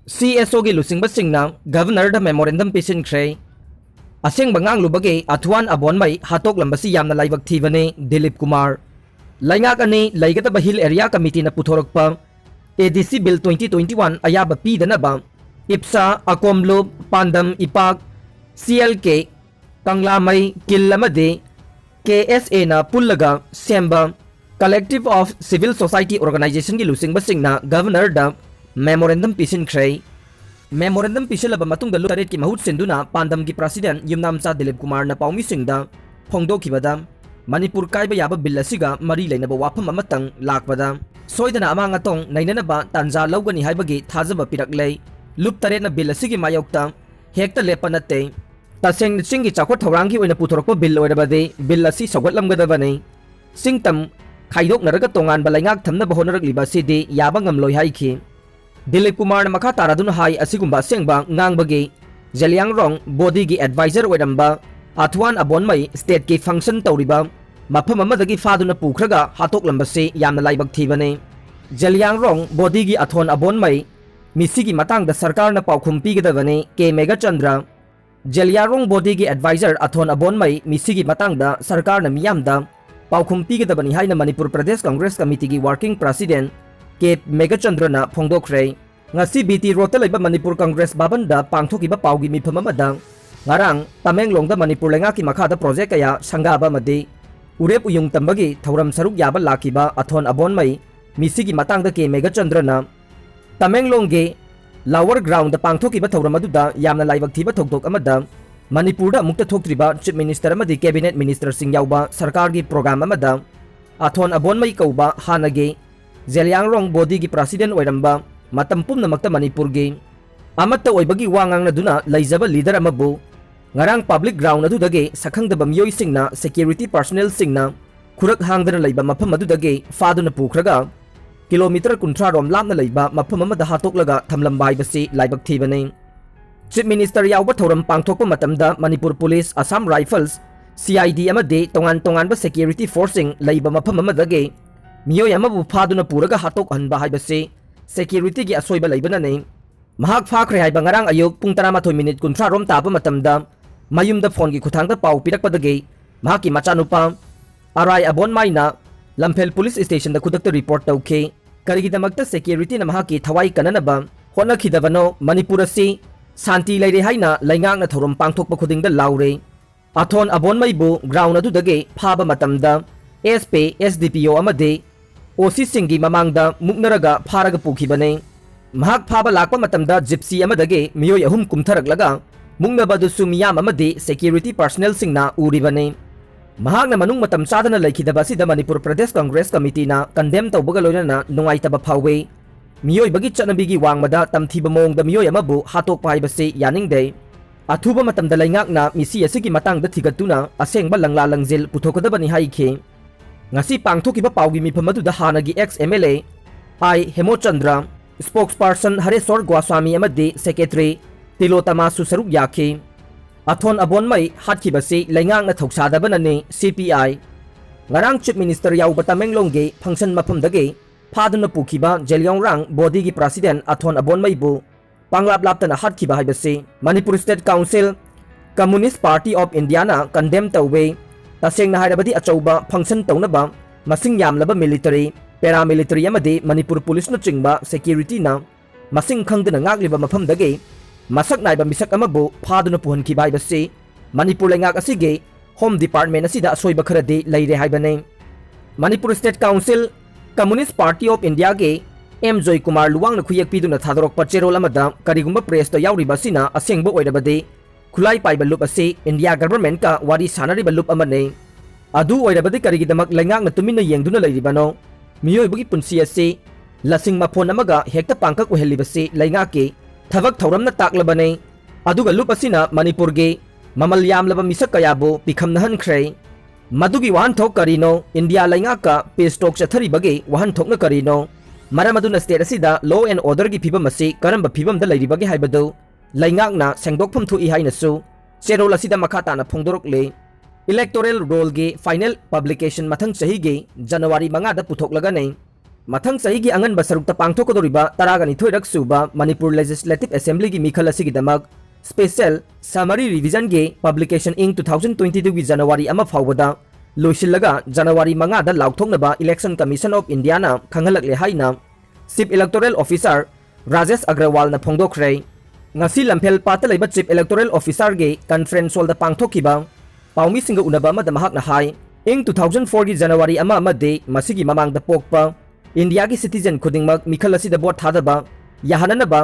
CSO gi lusingba singna governor da memorandum pisin khrei aseng bangang lubage athuan abon mai hatok lambasi yamna laibak thibane Dilip Kumar laingak ani laigata bahil area committee na puthorakpa ADC bill 2021 ayaba pi danaba IPSA akomlub pandam ipak CLK tanglamai killamade KSA na pullaga semba collective of civil society organization gi lusingba singna governor da memorandum pisin khrei memorandum pisilaba matungda lutaret ki mahut senduna pandam gi president yumnamcha Dilip Kumar na paumi singda phongdokhibada manipur kaiba yaba bill asiga mari leinaba wafam amatang lakbada soidana amanga tong nainanaba tanja lawgani haibagi thajaba piraklei lup taret na bill asigi mayokta hekta lepanate taseng chingi chakot thorangi oina puthorokpa bill oirabade bill asi sogotlamgadabani singtam khaidok naraga tongan balaingak thamna bahonarak libasidi yaba ngamloi haiki Dilip Kumar na makha taraduna hai asigumba sengba ngangbagi Jaliangrong body gi advisor oiramba athuan abonmai state ki function tawriba mafam amadagi faduna pukhraga hatok lambase yamna laibak thibane Jaliangrong body gi athon abonmai misigi matang da sarkar na paukhum pigadabane K Mega Chandra Jaliangrong body gi advisor athon abonmai misigi matang da sarkar na miyamda paukhum pigadabani haina Manipur Pradesh Congress Committee gi working president K Mega Chandra na phongdokhrei ngasi BT rota laiba Manipur Congress babanda pangthokiba paugi mifam amada ngarang Tamenglong da Manipur lenga ki makhada project kaya sangaba madi urep uyung tambagi thoram saruk yaba lakiba athon abonmai misigi matangda K Mega Chandra na Tamenglong ge lower ground da pangthokiba thoram aduda yamna laibak thiba thokdok amada Manipur da mukta thoktriba chief minister amadi cabinet minister sing yauba sarkar gi program amada athon abonmai kauba hanage Jaliangrong body gi president oiramba matam pumnamakta Manipur gi amatta oibagi wangang na duna laijaba leader amabu ngarang public ground adudage sakhangdaba miyoi singna security personnel singna khurak hangdana laiba mafam adudage faduna pukhraga kilometer 30 rom lapna laiba mafam amada hatoklaga thamlambai basi laibak thibane chief minister yauba thoram pangthokpa matamda Manipur police Assam rifles CID amade tongan ba security forcing laiba mafam amadage miyo yamabu faduna puraga hatok hanba haibase security gi asoiba laibana nei mahak phakre haiba ngarang ayuk pung 13 minute 30 rom tapa matamda mayumda phone gi khuthangda pau pirakpadage mahaki machanupa arai abon maina lamphel police station da khudakta report tauke karigidamakta security na mahaki thawai kananaba hona khidabano Manipur asi santi leire haina laingak na thorom pangthokpa khudingda laure athon abon maibu ground adudage phaba matamda SP SDPO amade OC singi mamangda muknaraga pharaga pukhibane mahak phaba lakpa matamda gypsy amadage miyoi ahum kumtharaklaga mungnabadu sumiyam amade security personnel singna uribane mahakna manung matam chadana laikhidaba sida Manipur Pradesh Congress Committee na condemn tawbaga loinana nungaitaba phawwe miyoi bagi chanabigi wangmada tamthiba mongda miyoi amabu hatok paibase yaningde athuba matamda laingakna misi asigi matangda thigatuna asengba langla langjil puthokadabani haikhe ngasi pangthokiba paugi mifam aduda hanagi ex MLA I Hemochandra spokesperson Hareswar Gwaswami amadi secretary Tilotama susaruk yakhi athon abonmai hatkibasi laingakna thoksadabana CPI ngarang chief minister yauba Tamenglong ge function mafamdage phaduna pukhiba Jaliangrong body gi president athon abonmai bu panglap laptana hatkiba haibasi Manipur State Council Communist Party of India na condemn tawwe tasengna hairabadi achauba function taunaba masing yamlaba military paramilitary amadi Manipur police na chingba security na masing khangdana ngagliba mafamdage masak naiba misak amabu phaduna puhankhiba haibasi Manipur lengak asige home department asida asoiba kharadi leire haibane Manipur State Council Communist Party of India ge M Joy Kumar luwang na khuyek piduna thadorokpa cherol amada karigumba press ta yauriba sina asengba oirabade khulai paiba lup ase India government ka wari sanariba lup amane adu oirabadi karigidamak laingak na tuminna yengduna leiribano miyoibagi punsi ase lasing mafon amaga hekta pangkak ohelibase laingak ke thabak thauramna taklabane aduga lup asina Manipur ge mamal yamlaba misak kayabu pikhamna hankhre madugi wahan thok karino India laingak ka pestok chathari bage wahan thokna karino maramaduna state asida law and order gi phibam ase karamba phibam da leiribage haibadu laingakna sengdokpham thui hainasu cherol asida makhatana phongdorokle electoral roll ge final publication mathang chahi ge January 5 da puthok laga nei मथंग सही की अंगन बसरुक पांगथोकदोरिबा तरागनिथोइरक सुबा Manipur legislative assembly की मिखल असिगिदमक special summary revision के publication इंग 2022 की जनवरी अमा फाउबदा लोइसिलगा जनवरी 5 दा लाउथोंगनबा इलेक्शन कमीशन ऑफ इंडिया ना खंगलकले हाइना chief electoral officer Rajesh Agarwal ना फोंदोखरे ngasi लम्फेल पाता लेबा चीफ इलेक्टोरल ऑफिसर के कॉन्फ्रेंस हॉल दा पांगथोकिबा पाउमी सिंग उनबा मा दा महकना हाई इंग 2004 की जनवरी अमा अमदे मसिगी ममांग दा पोकपा इंडिया की सिटीजन खुदिंगमक मिखल असिदा बोट थादबा याहननबा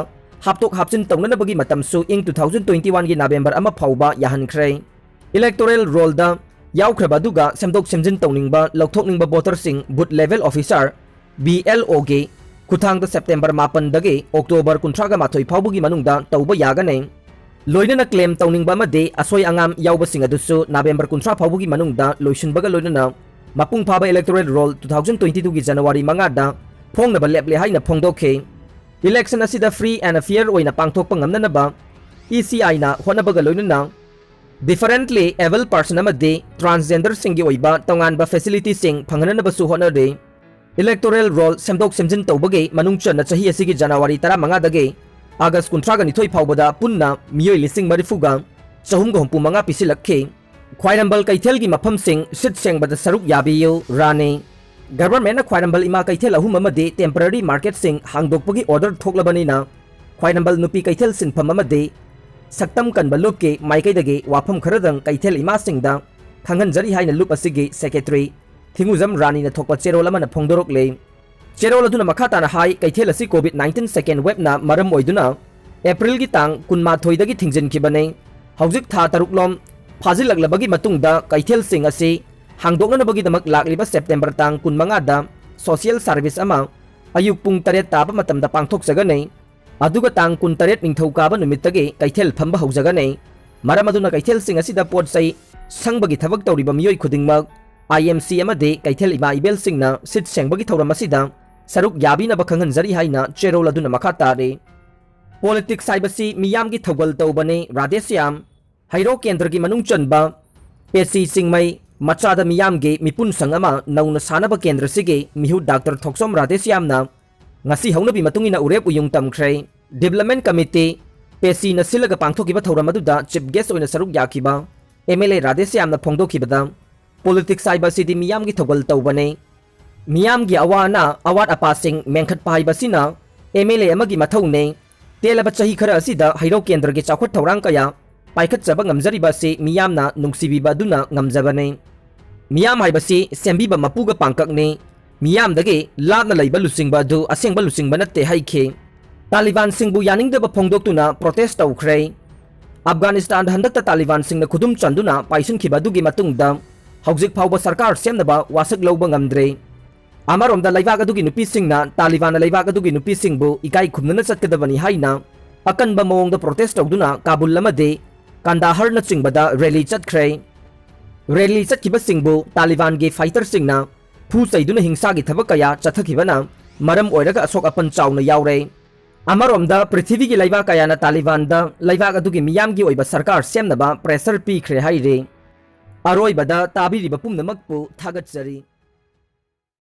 हापतोक हापचिन तौननबगी मतमसु इंग 2021 की नवेंबर अमा फाउबा याहनख्रे इलेक्टोरल रोल दा याउख्रबदुगा सेमदोक सेमजिन तौनिंगबा लौथोकनिंगबा वोटर सिंग बूथ लेवल ऑफिसर BLO के खुथांग सेप्टेम्बर 5 दगे अक्टोबर 18 फाउबगी मनुंगदा तौबा यागने लोइनना क्लेम तौनिंगबा मदे असोय अंगाम याउबसिंग अदुसु नवेंबर 18 फाउबगी मनुंगदा लोइसिनबगा लोइनना मपुंग फाबा इलेक्टोरल रोल 2022 की जनवरी 5 दा फोंगनबा लेपले हाइना फोंगदोखे इलेक्शन असिदा फ्री एंड फेयर ओइना पांगथोकपा ngamnanaba ECI ना होनबगा लोइनना डिफरेंटली एबल पर्सन अमदे ट्रांसजेंडर सिंगी ओइबा तोंगानबा फैसिलिटी सिंग फंगननबसु होनदे इलेक्टोरल रोल सेमदोक सेमजिन तौबगे मनुंग चन चही असिगी जनवरी 15 दगे अगस्त 19 फाउबदा पुन्ना मियोय लिसिंग मरिफुगा चहुमगा हुमपुमंगा पिसिलखे ख्वाइरंबल कैथेल की मफम सिंह सिट सेंगबदा सरुक याबियो राने गवर्नमेंट ख्वाइरंबल इमा कैथेल अहुम अमदे टेम्पररी मार्केट सिंह हांगदोकपगी ऑर्डर थोकलबनिना ख्वाइरंबल नुपी कैथेल सिनफम अमदे सक्तम कनबा लुप के माइकैदगे वाफम खरदंग कैथेल इमा सिंगदा खंगनजरी हाइना लुप असिगी सेक्रेटरी थिंगुजम रानी न थोकपा चेरोल अमना फोंगदोरकले चेरोल अदुना मखाताना हाई कैथेल असि कोविड-19 सेकेंड वेब ना मरम ओइदुना अप्रैल की तांग 19 दगी थिंगजिनखिबने हौजिक था तरुकलोम फाजिलगलबगी मतुंगदा कैथेल सिंह असि हांगदोकनबगीदमक लाक्लिबा सेप्टेम्बर तांग 15 दा सोशल सर्विस अमा अयुक पुंग 3 ताबा मतमदा पांगथोकजगने अदुगा तांग 23 निंगथौकाबा नुमित्तगे कैथेल फंबा हौजगने मरम अदुना कैथेल सिंह असिदा पोटसै संगबगी थबक तौरिबा मियोय खुदिंगमक IMC अमदे कैथेल इमा इबेल सिंगना सिट सेंगबगी थौरम असिदा सरुक याबीनबा खंगनजरी हाइना चेरोल अदुना मखा तारे पॉलिटिक्स हाइबसी मियामगी थौगल तौबने राधेश्याम हैरो केंद्र की मनुंग चनबा पेसी सिंगमई मचादा मियामगे मिपुन संगमा नौना सानबा केंद्र सिगे मिहु डॉक्टर थोक्सोम राधेश्यामना ngasi हौनबी मतुंगिना उरेप उयुंग तमख्रे डेवलपमेंट कमिटी पेसी न सिलगा पांगथोकिबा थौरम अदुदा चीफ गेस्ट ओइना सरुक याखिबा MLA राधेश्यामना फोंगदोखिबदा पॉलिटिक्स हाइबसिदी मियामगी थौगल तौबने मियामगी अवाना अवाट अपासिंग मेंखत पाइबसिना MLA अमगी मथौने तेलबा चही खरा असिदा हैरो केंद्र के चाखोट थौरांग कया पाइखतजबा ngamjariba se miyamna nungsibiba duna ngamjabane miyam haibasi sembiba mapuga pangkakne miyam dage labna leiba lusingba du asengba lusingba natte haikhe Taliban singbu yaningdaba phongdoktuna protest tawkhre Afghanistan handakta Taliban singna khudum chanduna paisinkiba dugi matungda hawjik phawba sarkar semnaba wasak lawba ngamdre amaromda leibaga dugi nupi singna Taliban leibaga dugi nupi singbu ikai khumnana chatkadabani haina akanba mawongda protest tawduna Kabul lamade Kandahar na chingbada rally chatkhre rally chatkiba singbu Taliban ge fighter singna phu saiduna hingsa gi thabak kaya chathakibana maram oiraga asok apan chawna yaure amaromda prithvi gi laiba kaya na Taliban da laiba adugi miyam gi oiba sarkar semnaba pressure pi khre haire aroi bada tabiri ba pumnamak pu thagat jari